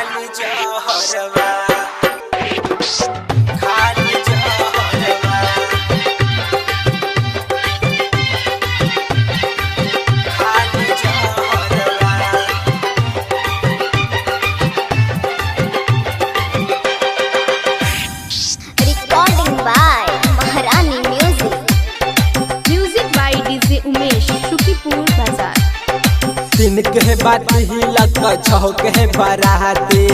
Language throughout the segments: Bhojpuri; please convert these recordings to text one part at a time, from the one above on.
खाली जहरवा खाली जहरवा खाली जहरवा। Recording by Maharani Music. Music by DJ Umesh, Shukipur Bazaar. दिन के बात ही लग छौ के बराती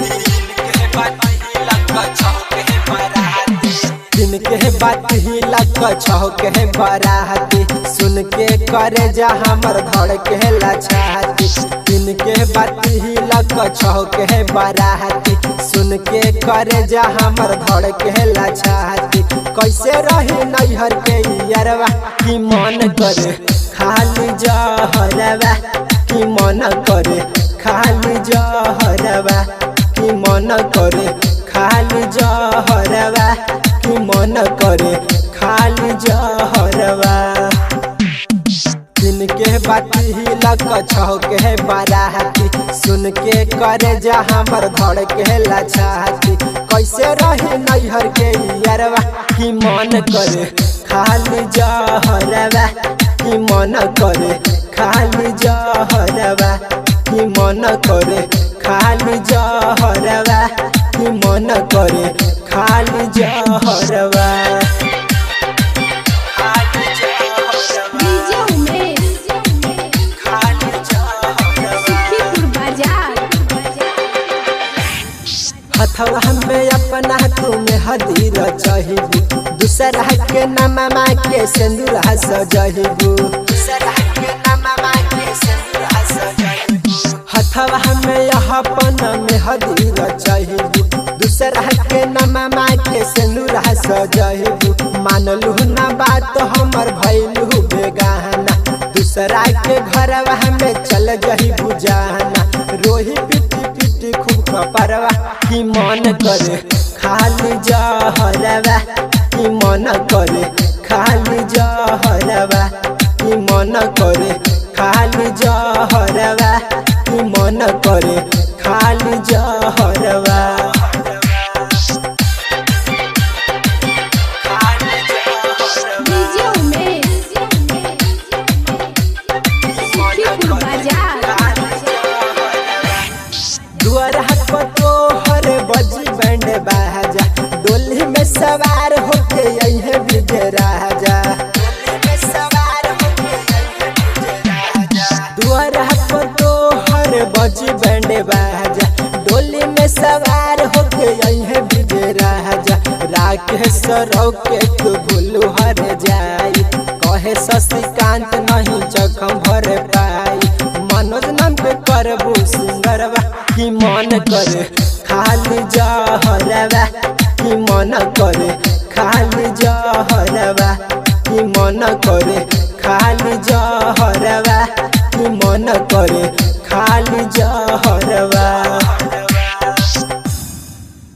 दिन के बात ही लग छौ के बराती सुन के करे जा हमर धड़ के लछाती। दिन के बात ही लग छौ के बराती सुन के करे जा हमर धड़ के लछाती। कैसे रही नैहर के यारवा की मन करे खाली जहरवा की मन करे खाली जहरवा की मन करे खाली जहरवा की मन करे खाली जहरवा। दिन के बात ही लग छौ के बराती सुन के करे जा हमर धड़ के लछाती। कैसे रही नैहर के यारवा की मन करे खाली जहरवा की मन करे खाली जहरवा की मन करे खाली जहरवा की मन करे खाली जहरवा खाली जहरवा DJ Umesh, खाली जहरवा। Shukipur Bazaar. हथवा में अपना तुम्हें हदीर चाहिबू दूसरा के नामा के सिंदूर सजहिबू हथवा में अपन में हदीर चाहिबू दूसरा के नामा के सिंदूर सजहिबू। मानलू ना बात हमर भइलू बेगाना दूसरा के घरवा में चल जहिबू जाना। रोही पिटी पिटी खूब कपरवा की मन करे खाली जहरवा की मन करे खाली जहरवा की मन करे खाली जहरवा की मन करे खाली जहरवा DJ Umesh, Shukipur Bazaar. दुआरा पर तोहर बजी बैंड बाजा डोली में सवार होके यही विजय राजा। दुआरा पर तोहर बजी बैंड बाजा डोली में सवार होके यही विजय राजा। राकेश के तू भूलू हर जाई कहे शशिकांत नहीं जखम भर पाई। मनोज नाम पे करबू सुंदरवा की मन करे खाली जहरवा की मन करे खाली जहरवा की मन करे खाली जहरवा की मन करे खाली जहरवा।